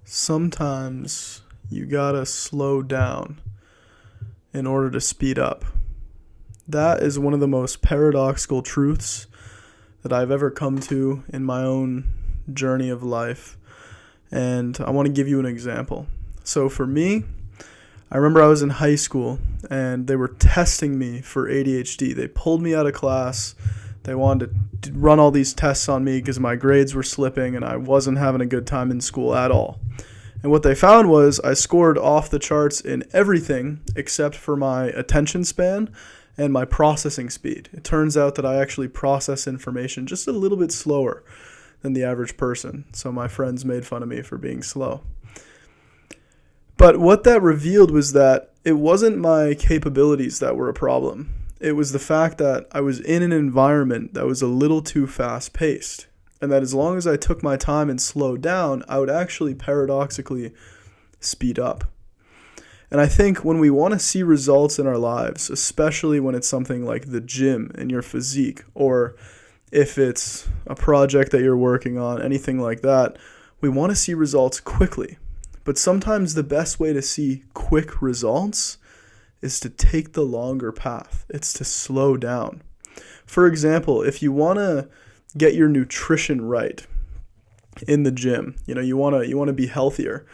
Sometimes you gotta slow down in order to speed up. That is one of the most paradoxical truths that I've ever come to in my own journey of life. And I want to give you an example. So for me, I remember I was in high school and they were testing me for ADHD. They pulled me out of class. They wanted to run all these tests on me because my grades were slipping and I wasn't having a good time in school at all. And what they found was I scored off the charts in everything except for my attention span and my processing speed. It turns out that I actually process information just a little bit slower than the average person. So my friends made fun of me for being slow. But what that revealed was that it wasn't my capabilities that were a problem. It was the fact that I was in an environment that was a little too fast paced. And that as long as I took my time and slowed down, I would actually paradoxically speed up. And I think when we want to see results in our lives, especially when it's something like the gym and your physique, or if it's a project that you're working on, anything like that, we want to see results quickly. But sometimes the best way to see quick results is to take the longer path. It's to slow down. For example, if you want to get your nutrition right in the gym, you want to be healthier.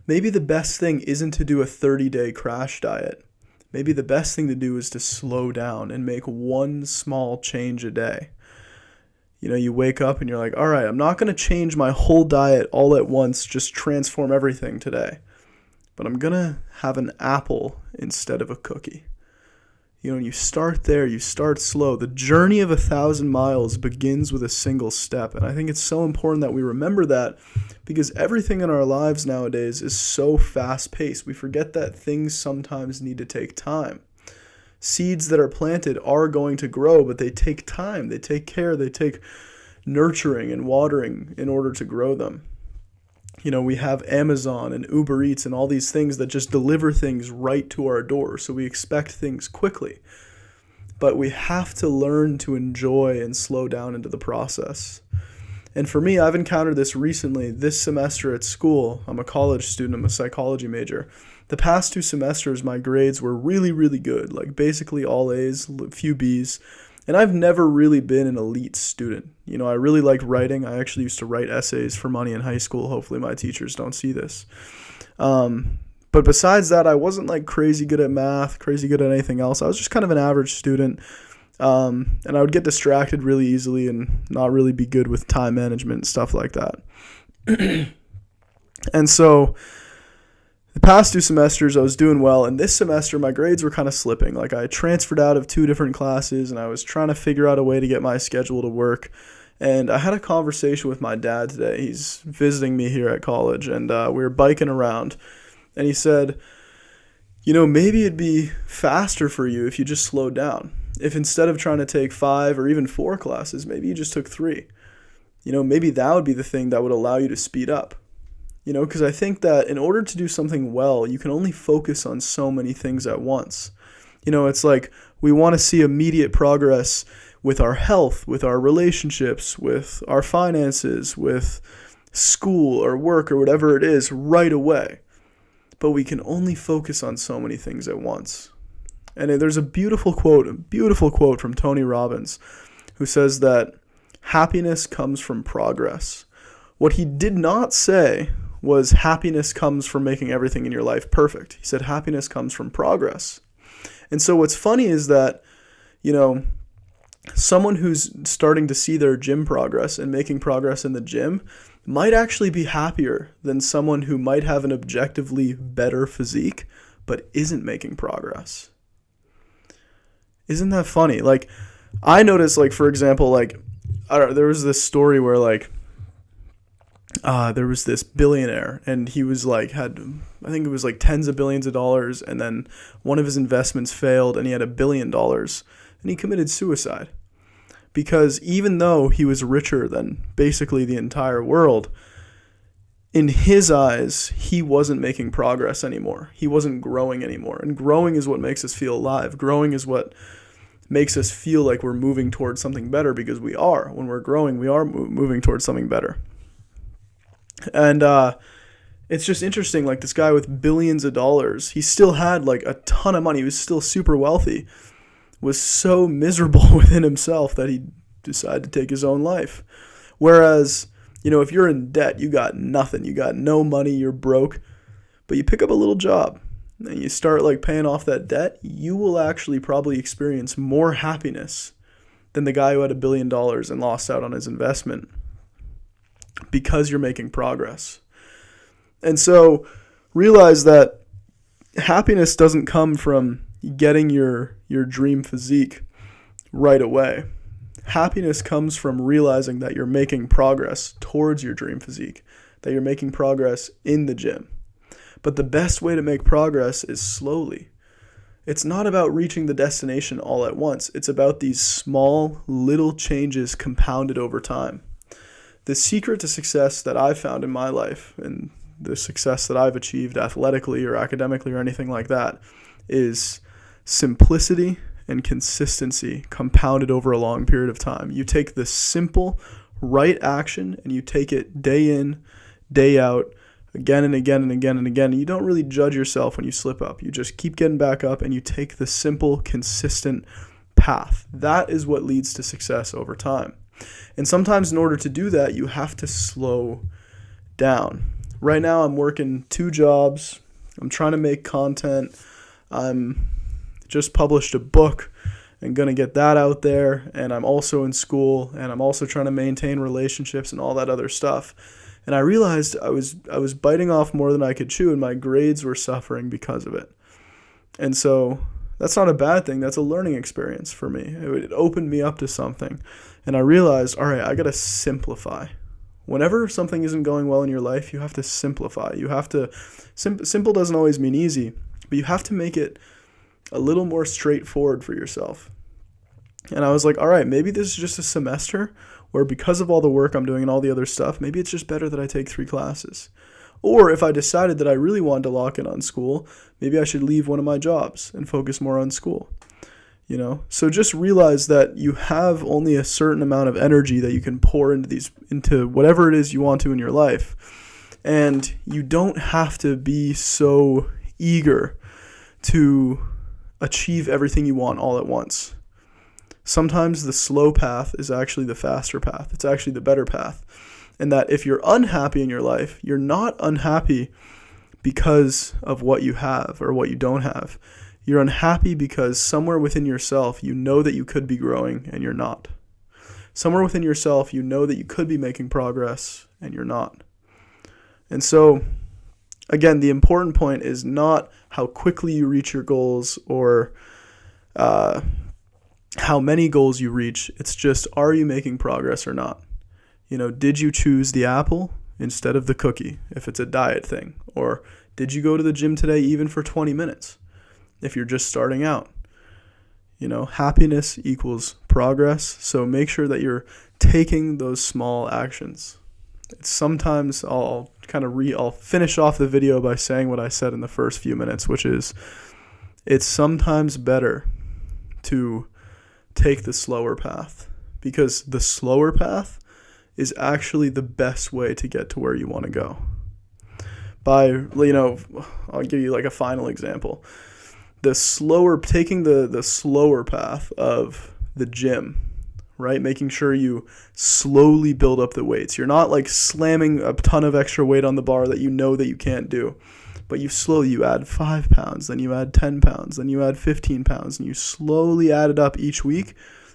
Maybe the best thing isn't to do a 30-day crash diet. Maybe the best thing to do is to slow down and make one small change a day. You wake up and you're like, all right, I'm not going to change my whole diet all at once, just transform everything today. But I'm going to have an apple instead of a cookie. You start there, you start slow. The journey of 1,000 miles begins with a single step. And I think it's so important that we remember that because everything in our lives nowadays is so fast paced. We forget that things sometimes need to take time. Seeds that are planted are going to grow, but they take time, they take care, they take nurturing and watering in order to grow them. We have Amazon and Uber Eats and all these things that just deliver things right to our door. So we expect things quickly. But we have to learn to enjoy and slow down into the process. And for me, I've encountered this recently this semester at school. I'm a college student. I'm a psychology major. The past 2 semesters, my grades were really, really good. Like basically all A's, a few B's. And I've never really been an elite student. I really liked writing. I actually used to write essays for money in high school. Hopefully my teachers don't see this. But besides that, I wasn't like crazy good at math, crazy good at anything else. I was just kind of an average student. And I would get distracted really easily and not really be good with time management and stuff like that. And so the past 2 semesters, I was doing well, and this semester, my grades were kind of slipping. Like, I transferred out of 2 different classes, and I was trying to figure out a way to get my schedule to work. And I had a conversation with my dad today. He's visiting me here at college, and we were biking around. And he said, maybe it'd be faster for you if you just slowed down. If instead of trying to take 5 or even 4 classes, maybe you just took 3. Maybe that would be the thing that would allow you to speed up. Because I think that in order to do something well, you can only focus on so many things at once. It's like we want to see immediate progress with our health, with our relationships, with our finances, with school or work or whatever it is right away. But we can only focus on so many things at once. And there's a beautiful quote from Tony Robbins, who says that happiness comes from progress. What he did not say was happiness comes from making everything in your life perfect. He said happiness comes from progress. And so what's funny is that, someone who's starting to see their gym progress and making progress in the gym might actually be happier than someone who might have an objectively better physique but isn't making progress. Isn't that funny? Like, I noticed, for example, there was this story where, there was this billionaire, and he was I think it was tens of billions of dollars, and then one of his investments failed, and he had $1 billion, and he committed suicide. Because even though he was richer than basically the entire world, in his eyes, he wasn't making progress anymore. He wasn't growing anymore. And growing is what makes us feel alive. Growing is what makes us feel like we're moving towards something better, because we are. When we're growing, we are moving towards something better. And It's just interesting, like this guy with billions of dollars, he still had like a ton of money. He was still super wealthy, was so miserable within himself that he decided to take his own life. Whereas, if you're in debt, you got nothing. You got no money, you're broke, but you pick up a little job and you start like paying off that debt, you will actually probably experience more happiness than the guy who had $1 billion and lost out on his investment, because you're making progress. And so realize that happiness doesn't come from getting your dream physique right away. Happiness comes from realizing that you're making progress towards your dream physique, that you're making progress in the gym. But the best way to make progress is slowly. It's not about reaching the destination all at once. It's about these small, little changes compounded over time. The secret to success that I've found in my life, and the success that I've achieved athletically or academically or anything like that, is simplicity and consistency compounded over a long period of time. You take the simple, right action and you take it day in, day out, again and again and again and again. And you don't really judge yourself when you slip up. You just keep getting back up and you take the simple, consistent path. That is what leads to success over time. And sometimes in order to do that, you have to slow down. Right now I'm working 2 jobs. I'm trying to make content. I'm just published a book and going to get that out there. And I'm also in school, and I'm also trying to maintain relationships and all that other stuff. And I realized I was biting off more than I could chew, and my grades were suffering because of it. And so that's not a bad thing. That's a learning experience for me. It opened me up to something. And I realized, all right, I got to simplify. Whenever something isn't going well in your life, you have to simplify. You have to, simple doesn't always mean easy, but you have to make it a little more straightforward for yourself. And I was like, all right, maybe this is just a semester where, because of all the work I'm doing and all the other stuff, maybe it's just better that I take 3 classes. Or if I decided that I really wanted to lock in on school, maybe I should leave one of my jobs and focus more on school. So just realize that you have only a certain amount of energy that you can pour into whatever it is you want to in your life. And you don't have to be so eager to achieve everything you want all at once. Sometimes the slow path is actually the faster path. It's actually the better path. And that if you're unhappy in your life, you're not unhappy because of what you have or what you don't have. You're unhappy because somewhere within yourself, you know that you could be growing and you're not. Somewhere within yourself, you know that you could be making progress and you're not. And so, again, the important point is not how quickly you reach your goals or how many goals you reach. It's just, are you making progress or not? Did you choose the apple instead of the cookie if it's a diet thing? Or did you go to the gym today even for 20 minutes if you're just starting out? Happiness equals progress. So make sure that you're taking those small actions. Sometimes I'll finish off the video by saying what I said in the first few minutes, which is, it's sometimes better to take the slower path, because the slower path is actually the best way to get to where you want to go. I'll give you like a final example. Taking the slower path of the gym, right? Making sure you slowly build up the weights. You're not like slamming a ton of extra weight on the bar that you know that you can't do. But you add 5 pounds, then you add 10 pounds, then you add 15 pounds, and you slowly add it up each week,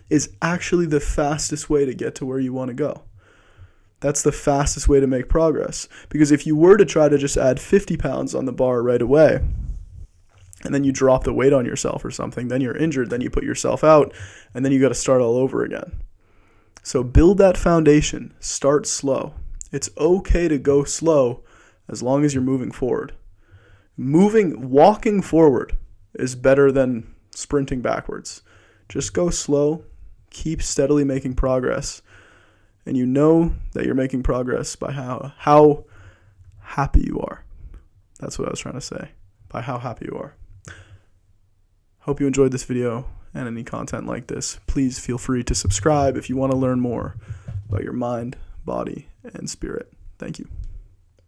is actually the fastest way to get to where you want to go. That's the fastest way to make progress. Because if you were to try to just add 50 pounds on the bar right away, and then you drop the weight on yourself or something, then you're injured, then you put yourself out, and then you got to start all over again. So build that foundation. Start slow. It's okay to go slow as long as you're moving forward. Walking forward is better than sprinting backwards. Just go slow, keep steadily making progress, and you know that you're making progress by how happy you are. That's what I was trying to say, by how happy you are. Hope you enjoyed this video and any content like this. Please feel free to subscribe if you want to learn more about your mind, body, and spirit. Thank you.